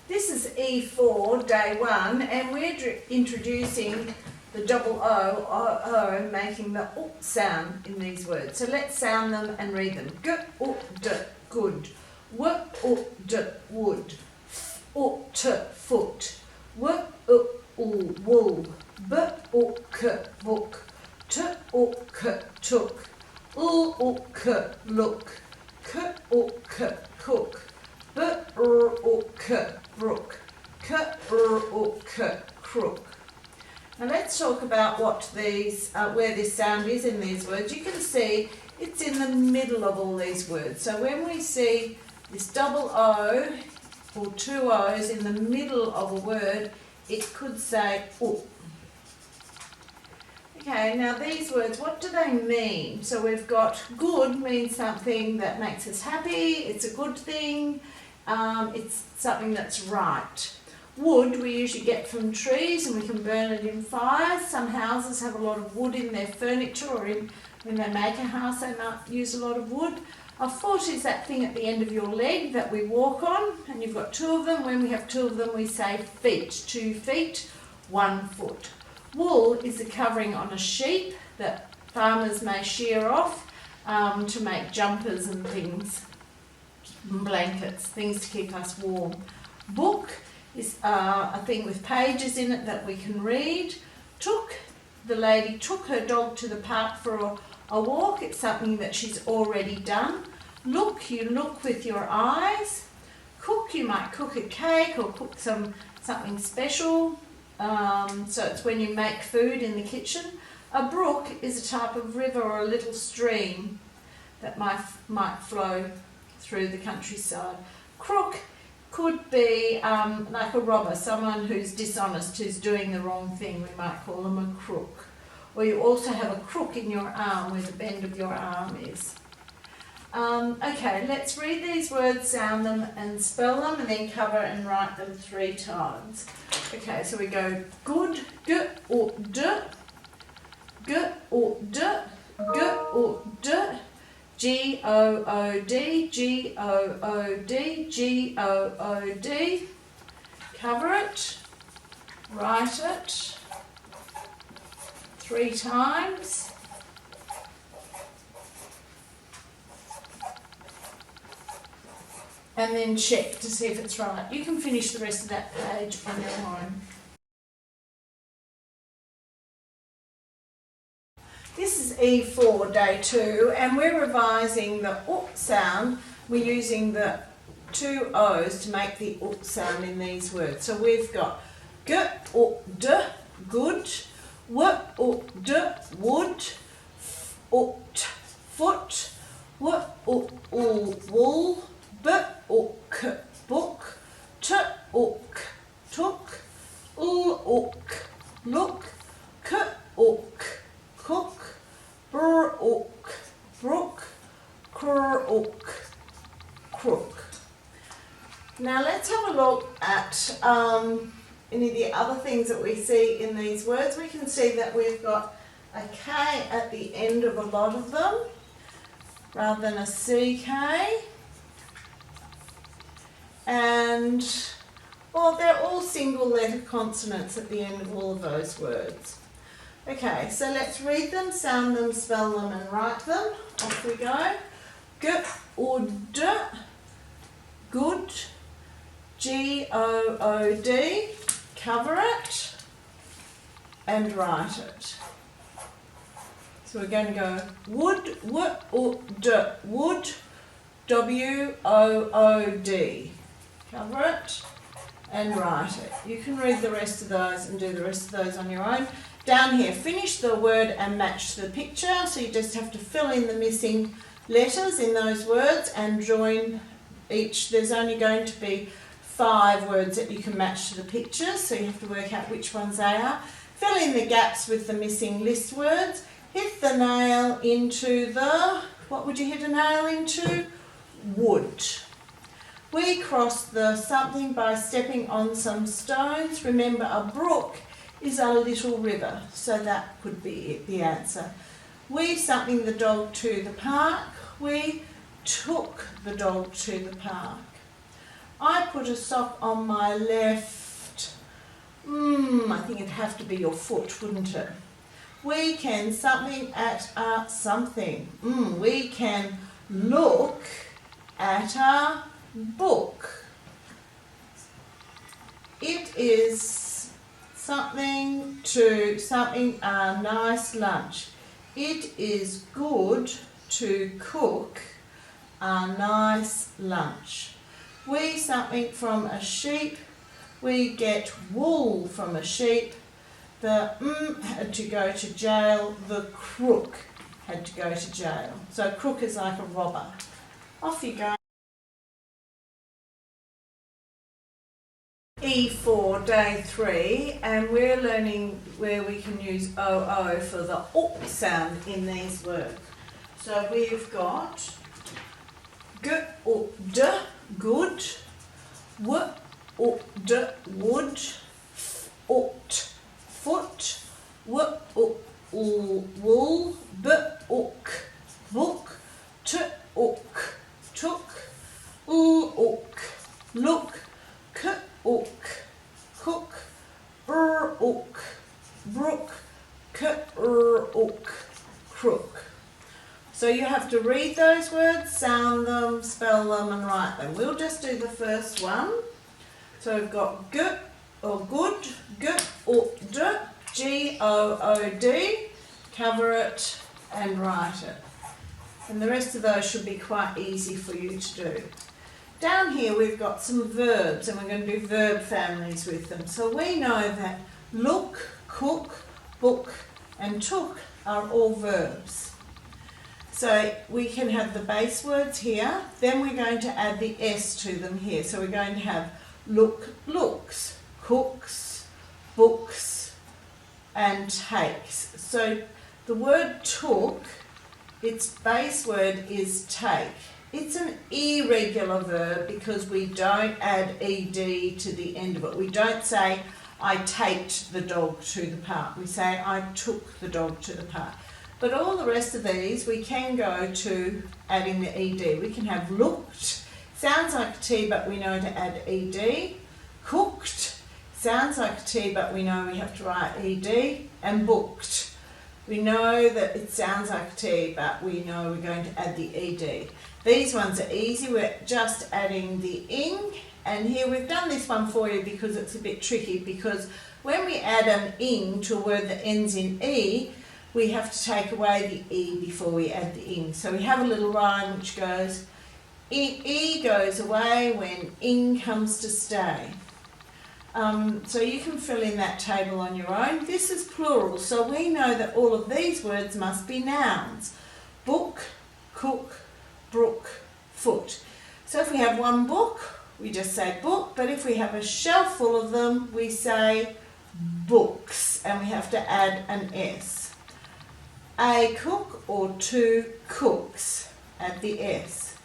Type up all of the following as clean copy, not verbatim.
This is E4, day 1, and we're introducing the double O, making the O sound in these words. So let's sound them and read them. G-o-d, good. W-o-d, wood. F-o-t, foot. W-o-l, wool. B-o-k, book. T-o-k, took. L-o-k, look. K-o-k, cook. B-r-o-k, brook. K-r-o-k, crook. Now let's talk about what these, where this sound is in these words. You can see it's in the middle of all these words. So when we see this double O or two O's in the middle of a word, it could say O. Okay, now these words, what do they mean? So we've got good means something that makes us happy, it's a good thing, it's something that's right. Wood we usually get from trees and we can burn it in fires. Some houses have a lot of wood in their furniture, or when they make a house they might use a lot of wood. A foot is that thing at the end of your leg that we walk on, and you've got two of them. When we have two of them we say feet, 2 feet, 1 foot. Wool is the covering on a sheep that farmers may shear off to make jumpers and things, and blankets, things to keep us warm. Book is a thing with pages in it that we can read. The lady took her dog to the park for a walk. It's something that she's already done. Look, you look with your eyes. Cook, you might cook a cake or cook something special. So it's when you make food in the kitchen. A brook is a type of river or a little stream that might flow through the countryside. Crook could be like a robber, someone who's dishonest, who's doing the wrong thing. We might call them a crook. Or you also have a crook in your arm, where the bend of your arm is. Okay, let's read these words, sound them and spell them, and then cover and write them 3 times. Okay, so we go good, g-o-d, g-o-d, g-o-d, G-O-O-D, G-O-O-D, G-O-O-D. Cover it, write it 3 times. And then check to see if it's right. You can finish the rest of that page on your own. This is E4, day 2, and we're revising the O sound. We're using the 2 O's to make the O sound in these words. So we've got g-o-d, good, w-o-d, wood, f-o-t, foot, w-o-l, wool, b-o-k, book, t-o-k, took, l-o-k, look, k-o-k, cook, br-o-k, brook, cr-o-k, crook. Now let's have a look at any of the other things that we see in these words. We can see that we've got a K at the end of a lot of them, rather than a CK. And, well, they're all single letter consonants at the end of all of those words. Okay, so let's read them, sound them, spell them and write them. Off we go. G-o-d, good, G-O-O-D, cover it and write it. So we're going to go wood, w-o-d, wood, W-O-O-D. Cover it and write it. You can read the rest of those and do the rest of those on your own. Down here, finish the word and match to the picture. So you just have to fill in the missing letters in those words and join each. There's only going to be 5 words that you can match to the picture, so you have to work out which ones they are. Fill in the gaps with the missing list words. Hit the nail into the, what would you hit a nail into? Wood. We cross the something by stepping on some stones. Remember, a brook is a little river, so that could be it, the answer. We something the dog to the park. We took the dog to the park. I put a sock on my left. I think it'd have to be your foot, wouldn't it? We can something at a something. We can look at a book. It is something to something a nice lunch. It is good to cook a nice lunch. We something from a sheep. We get wool from a sheep. The had to go to jail. The crook had to go to jail. So crook is like a robber. Off you go. E4, day 3, and we're learning where we can use OO for the O sound in these words. So we've got G O D, good, W O D, wood, F O T, foot, W O O, wool, B O K, book, T O K, took, L O K, look, K O K, cook, R O K, brook, K R O K, crook. So you have to read those words, sound them, spell them and write them. We'll just do the first one. So we've got G or good, G O D, G O O D, cover it and write it. And the rest of those should be quite easy for you to do. Down here we've got some verbs and we're going to do verb families with them. So we know that look, cook, book and took are all verbs. So we can have the base words here, then we're going to add the S to them here. So we're going to have look, looks, cooks, books and takes. So the word took, its base word is take. It's an irregular verb because we don't add ed to the end of it. We don't say I taked the dog to the park. We say I took the dog to the park. But all the rest of these we can go to adding the ed. We can have looked, sounds like a T but we know to add ed. Cooked, sounds like a T but we know we have to write ed. And booked, we know that it sounds like a T but we know we're going to add the ed. These ones are easy, we're just adding the ing. And here we've done this one for you because it's a bit tricky, because when we add an ing to a word that ends in E, we have to take away the E before we add the ing. So we have a little rhyme which goes, E goes away when ing comes to stay. So you can fill in that table on your own. This is plural, so we know that all of these words must be nouns. Book, cook, brook, foot. So if we have one book, we just say book, but if we have a shelf full of them, we say books, and we have to add an S. A cook or two cooks, add the S.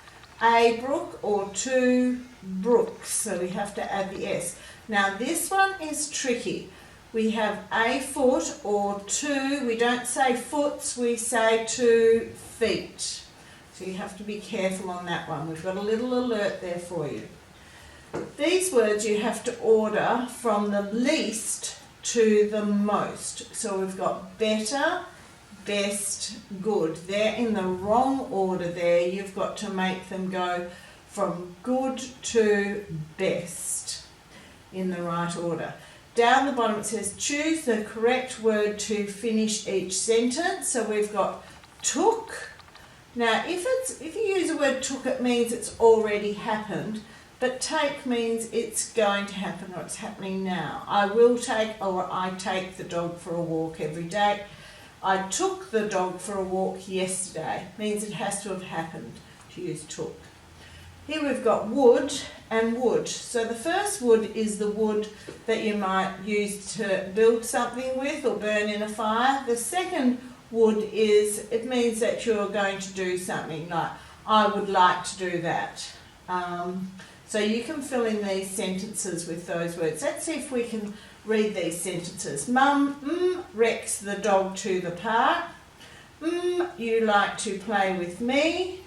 A brook or two brooks, so we have to add the S. Now this one is tricky. We have a foot or two, we don't say foots, we say 2 feet. So you have to be careful on that one. We've got a little alert there for you. These words you have to order from the least to the most. So we've got better, best, good. They're in the wrong order there. You've got to make them go from good to best in the right order. Down the bottom it says choose the correct word to finish each sentence. So we've got took. Now if you use the word took, it means it's already happened, but take means it's going to happen or it's happening now. I will take, or I take the dog for a walk every day. I took the dog for a walk yesterday. Means it has to have happened to use took. Here we've got wood and wood. So the first wood is the wood that you might use to build something with or burn in a fire. The second would is, it means that you're going to do something, like I would like to do that. So you can fill in these sentences with those words. Let's see if we can read these sentences. Mum wrecks the dog to the park. You like to play with me.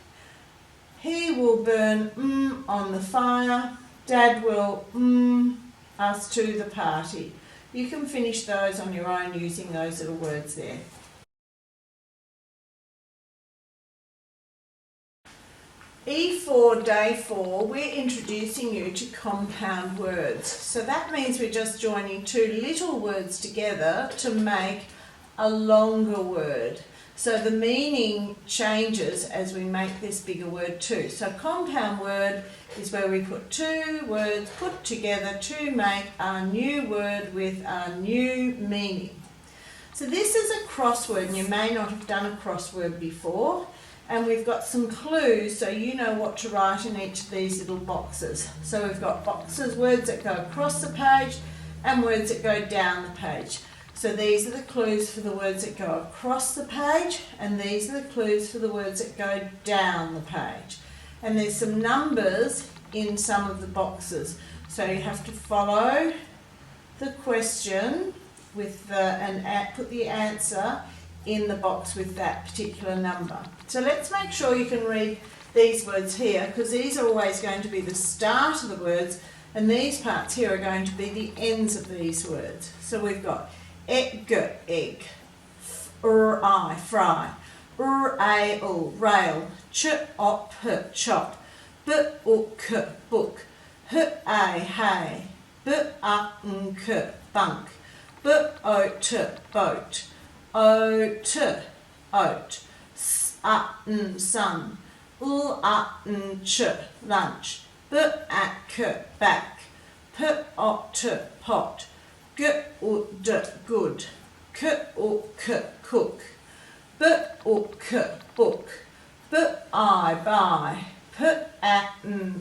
He will burn on the fire. Dad will us to the party. You can finish those on your own using those little words there. E4, day 4, we're introducing you to compound words. So that means we're just joining two little words together to make a longer word. So the meaning changes as we make this bigger word too. So compound word is where we put two words put together to make a new word with a new meaning. So this is a crossword, and you may not have done a crossword before. And we've got some clues so you know what to write in each of these little boxes. So we've got boxes, words that go across the page and words that go down the page. So these are the clues for the words that go across the page, and these are the clues for the words that go down the page. And there's some numbers in some of the boxes. So you have to follow the question with and put the answer in the box with that particular number. So let's make sure you can read these words here, because these are always going to be the start of the words, and these parts here are going to be the ends of these words. So we've got egg, I, fry, a, rail, op, chop, book, hay, bunk, boat, oat, sun, lunch, back, pot, good, cook, book, I, buy,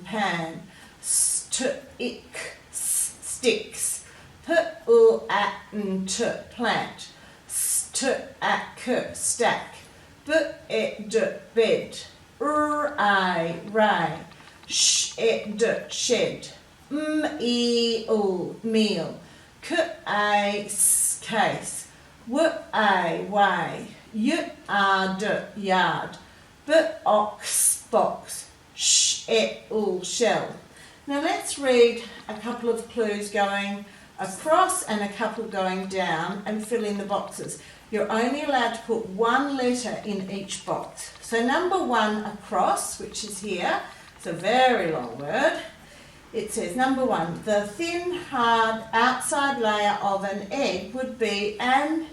pan, sticks, plant, stack, bed, ray, shed, meal, case, way, yard, box, shell. Now let's read a couple of clues going across and a couple going down and fill in the boxes. You're only allowed to put one letter in each box. So number 1 across, which is here, it's a very long word. It says number 1, the thin, hard outside layer of an egg would be an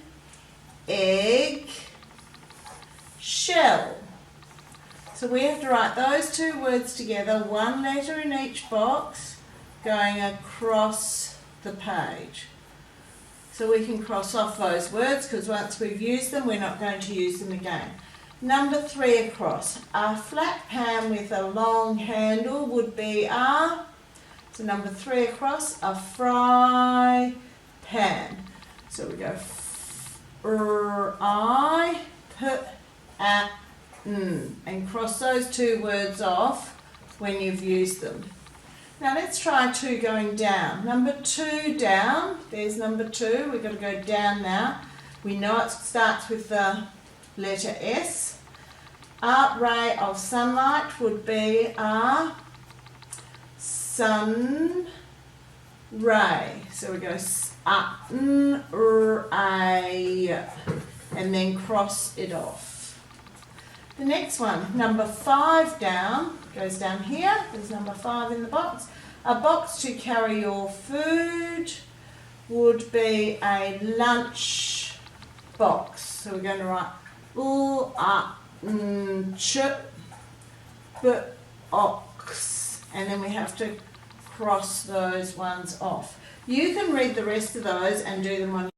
egg shell. So we have to write those two words together, one letter in each box, going across the page. So we can cross off those words, because once we've used them, we're not going to use them again. Number 3 across. A flat pan with a long handle would be a... So number 3 across, a fry pan. So we go I, put, and cross those two words off when you've used them. Now let's try 2 going down. Number 2 down, there's number 2, we've got to go down now. We know it starts with the letter S. A ray of sunlight would be a sun ray. So we go ray, and then cross it off. The next one, number 5 down, goes down here. There's number 5 in the box. A box to carry your food would be a lunch box. So we're going to write ox, and then we have to cross those ones off. You can read the rest of those and do them on